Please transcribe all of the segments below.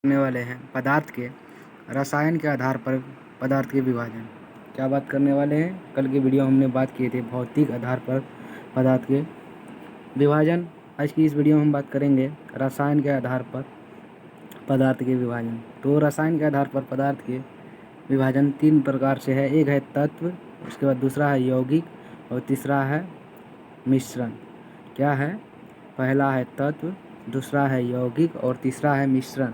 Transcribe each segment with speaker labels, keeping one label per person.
Speaker 1: करने वाले हैं पदार्थ के रसायन के आधार पर पदार्थ के विभाजन। क्या बात करने वाले हैं? कल के वीडियो हमने बात किए थे भौतिक आधार पर पदार्थ के विभाजन। आज की इस वीडियो में हम बात करेंगे रसायन के आधार पर पदार्थ के विभाजन। तो रसायन के आधार पर पदार्थ के विभाजन 3 प्रकार से है। एक है तत्व, उसके बाद दूसरा है यौगिक और तीसरा है मिश्रण। क्या है? पहला है तत्व, दूसरा है यौगिक और तीसरा है मिश्रण।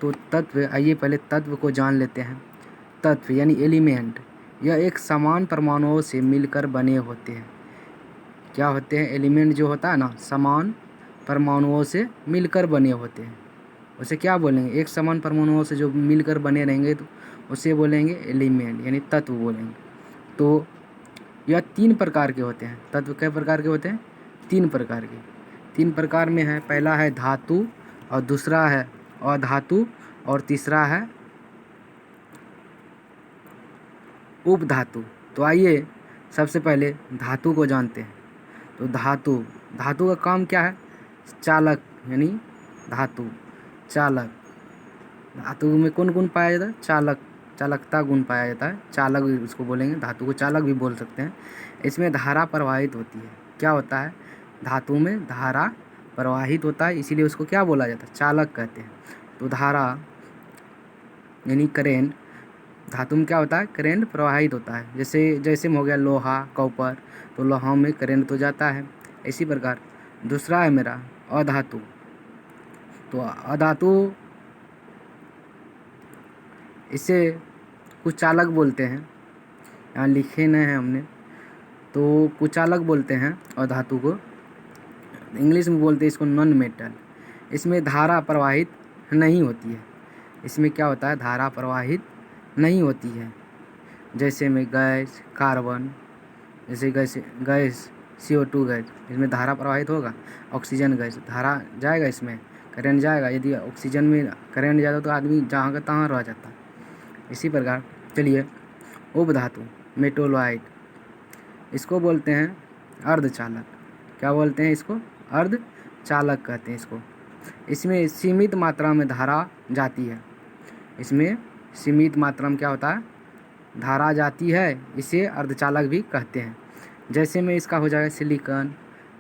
Speaker 1: तो तत्व, आइए पहले तत्व को जान लेते हैं। तत्व यानी एलिमेंट, यह एक समान परमाणुओं से मिलकर बने होते हैं। क्या होते हैं? एलिमेंट जो होता है ना, समान परमाणुओं से मिलकर बने होते हैं। उसे क्या बोलेंगे? एक समान परमाणुओं से जो मिलकर बने रहेंगे तो उसे बोलेंगे एलिमेंट यानी तत्व बोलेंगे। तो यह 3 प्रकार के होते हैं। तत्व कई प्रकार के होते हैं? 3 प्रकार के। 3 प्रकार में है, पहला है धातु और दूसरा है अधातु और तीसरा है उपधातु। तो आइए सबसे पहले धातु को जानते हैं। तो धातु का काम क्या है? चालक यानी धातु चालक। धातु में कौन कौन पाया जाता है? चालकता गुण पाया जाता है। चालक भी उसको बोलेंगे, धातु को चालक भी बोल सकते हैं। इसमें धारा प्रवाहित होती है। क्या होता है? धातु में धारा प्रवाहित होता है, इसीलिए उसको क्या बोला जाता है? चालक कहते हैं। तो धारा यानी करेंट, धातु में क्या होता है? करेंट प्रवाहित होता है। जैसे में हो गया लोहा, कॉपर, तो लोहा में करेंट तो जाता है। इसी प्रकार दूसरा है मेरा अधातु। तो अधातु, इसे कुचालक बोलते हैं। यहाँ लिखे नहीं है हमने, तो कुचालक बोलते हैं और धातु को इंग्लिश में बोलते हैं इसको नॉन मेटल। इसमें धारा प्रवाहित नहीं होती है। इसमें क्या होता है? धारा प्रवाहित नहीं होती है। जैसे में गैस, कार्बन, जैसे गैस CO2 गैस, इसमें धारा प्रवाहित होगा। ऑक्सीजन गैस, धारा जाएगा, इसमें करंट जाएगा। यदि ऑक्सीजन में करंट जाता तो आदमी जहाँ का तहाँ रह जाता। इसी प्रकार चलिए उपधातु मेटोलाइट, इसको बोलते हैं अर्धचालक। क्या बोलते हैं इसको? अर्धचालक कहते हैं इसको। इसमें सीमित मात्रा में धारा जाती है। इसमें सीमित मात्रा में क्या होता है? धारा जाती है, इसे अर्धचालक भी कहते हैं। जैसे में इसका हो जाएगा सिलिकॉन,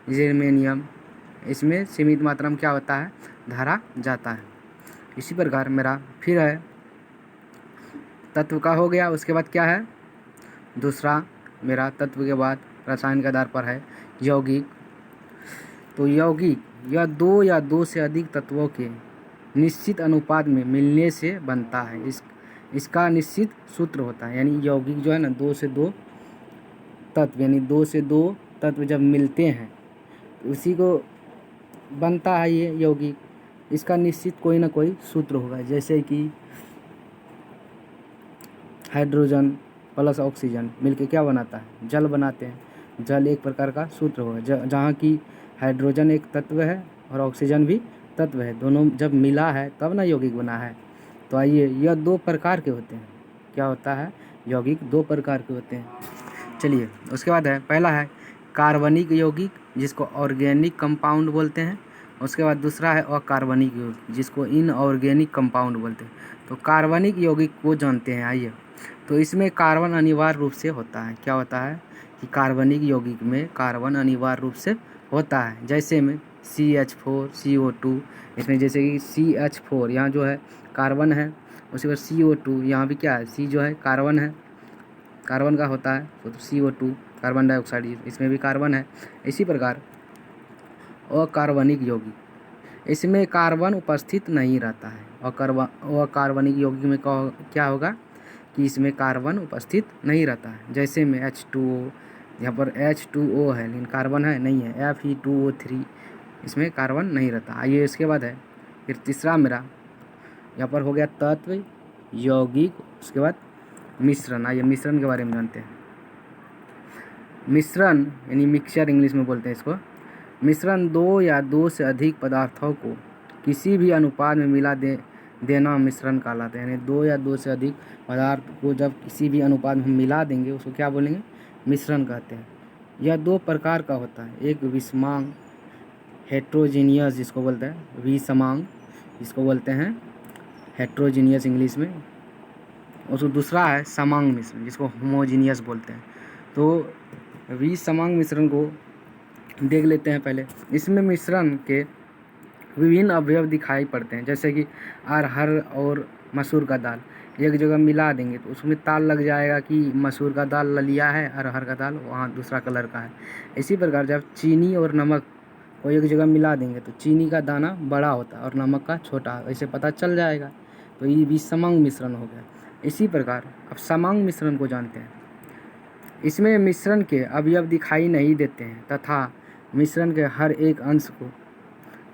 Speaker 1: जर्मेनियम, इसमें सीमित मात्रा में क्या होता है? धारा जाता है। इसी प्रकार मेरा फिर है तत्व का हो गया। उसके बाद क्या है? दूसरा मेरा तत्व के बाद रसायन के आधार पर है यौगिक। तो यौगिक यह 2 या 2 से अधिक तत्वों के निश्चित अनुपात में मिलने से बनता है। इसका निश्चित सूत्र होता है। यानी यौगिक जो है ना, 2 से 2 तत्व, यानी 2 से 2 तत्व जब मिलते हैं तो उसी को बनता है ये यौगिक। इसका निश्चित कोई ना कोई सूत्र होगा। जैसे कि हाइड्रोजन प्लस ऑक्सीजन मिलके क्या बनाता है? जल बनाते हैं। जल एक प्रकार का सूत्र होगा। जहाँ की हाइड्रोजन एक तत्व है और ऑक्सीजन भी तत्व है, दोनों जब मिला है तब ना यौगिक बना है। तो आइए, यह 2 प्रकार के होते हैं। क्या होता है? यौगिक 2 प्रकार के होते हैं। चलिए उसके बाद है, पहला है कार्बनिक यौगिक, जिसको ऑर्गेनिक कंपाउंड बोलते हैं। उसके बाद दूसरा है अकार्बनिक यौगिक, जिसको इनऑर्गेनिक कंपाउंड बोलते हैं। तो कार्बनिक यौगिक को जानते हैं। आइए, तो इसमें कार्बन अनिवार्य रूप से होता है। क्या होता है कि कार्बनिक यौगिक में कार्बन अनिवार्य रूप से होता है। जैसे में CH4, CO2, इसमें जैसे कि CH4 यहाँ जो है कार्बन है, उसके बाद CO2 यहाँ भी क्या है? C जो है कार्बन है, कार्बन का होता है। तो CO2 कार्बन डाइऑक्साइड, इसमें भी कार्बन है। इसी प्रकार अकार्बनिक यौगिक, इसमें कार्बन उपस्थित नहीं रहता है। अकार्बनिक यौगिक में क्या होगा कि इसमें कार्बन उपस्थित नहीं रहता है। जैसे में H2O, यहाँ पर H2O है लेकिन कार्बन है नहीं है। Fe2O3, इसमें कार्बन नहीं रहता। आइए इसके बाद है फिर तीसरा मेरा, यहाँ पर हो गया तत्व, यौगिक, उसके बाद मिश्रण। आइए मिश्रण के बारे में जानते हैं। मिश्रण यानी मिक्सचर इंग्लिश में बोलते हैं इसको। मिश्रण 2 या 2 से अधिक पदार्थों को किसी भी अनुपात में मिला देना मिश्रण कहलाता है। यानी 2 या 2 से अधिक पदार्थ को जब किसी भी अनुपात में हम मिला देंगे उसको क्या बोलेंगे? मिश्रण कहते हैं। यह 2 प्रकार का होता है। एक विषमांग हेट्रोजीनियस जिसको बोलते हैं, विषमांग जिसको बोलते हैं, हेट्रोजीनियस इंग्लिश में। और जो दूसरा है समांग मिश्रण, जिसको होमोजीनियस बोलते हैं। तो विसमांग मिश्रण को देख लेते हैं पहले। इसमें मिश्रण के विभिन्न अवयव दिखाई पड़ते हैं, जैसे कि अरहर और मसूर का दाल एक जगह मिला देंगे तो उसमें ताल लग जाएगा कि मसूर का दाल लिया है, अरहर का दाल वहाँ दूसरा कलर का है। इसी प्रकार जब चीनी और नमक को एक जगह मिला देंगे तो चीनी का दाना बड़ा होता है और नमक का छोटा, ऐसे पता चल जाएगा। तो ये विसमांग मिश्रण हो गया। इसी प्रकार अब समांग मिश्रण को जानते हैं। इसमें मिश्रण के अवयव दिखाई नहीं देते हैं तथा मिश्रण के हर एक अंश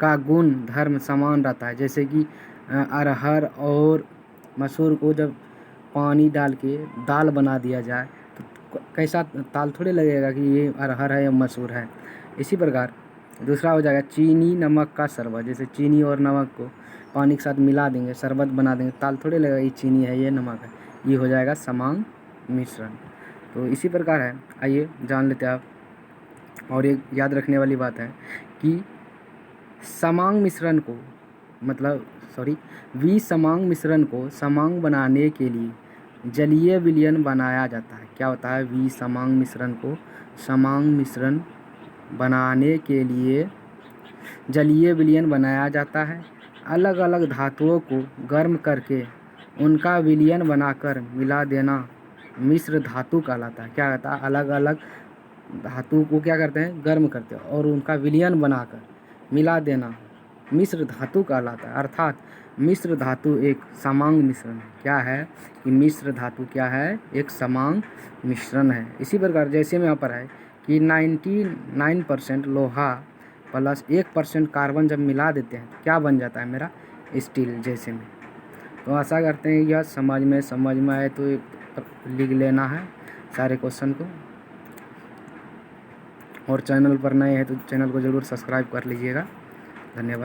Speaker 1: का गुण धर्म समान रहता है। जैसे कि अरहर और मसूर को जब पानी डाल के दाल बना दिया जाए तो कैसा ताल थोड़े लगेगा कि ये अरहर है या मसूर है। इसी प्रकार दूसरा हो जाएगा चीनी नमक का शरबत। जैसे चीनी और नमक को पानी के साथ मिला देंगे, शरबत बना देंगे, ताल थोड़े लगेगा ये चीनी है ये नमक है। ये हो जाएगा समांग मिश्रण। तो इसी प्रकार है, आइए जान लेते हैं आप। और एक याद रखने वाली बात है कि समांग मिश्रण को विसमांग मिश्रण को समांग बनाने के लिए जलीय विलयन बनाया जाता है। क्या होता है? विसमांग मिश्रण को समांग मिश्रण बनाने के लिए जलीय विलयन बनाया जाता है। अलग अलग धातुओं को गर्म करके उनका विलयन बनाकर मिला देना मिश्र धातु कहलाता है। क्या कहता है? अलग अलग धातु को क्या करते हैं? गर्म करते हैं और उनका विलयन बनाकर मिला देना मिश्र धातु कहलाता है। अर्थात मिश्र धातु एक समांग मिश्रण है। क्या है कि मिश्र धातु क्या है? एक समांग मिश्रण है। इसी प्रकार जैसे में यहाँ पर है कि 99% लोहा प्लस 1% कार्बन जब मिला देते हैं तो क्या बन जाता है मेरा? स्टील जैसे में। तो आशा करते हैं यह समझ में आए तो लिख लेना है सारे क्वेश्चन को। और चैनल पर नए हैं तो चैनल को ज़रूर सब्सक्राइब कर लीजिएगा। धन्यवाद।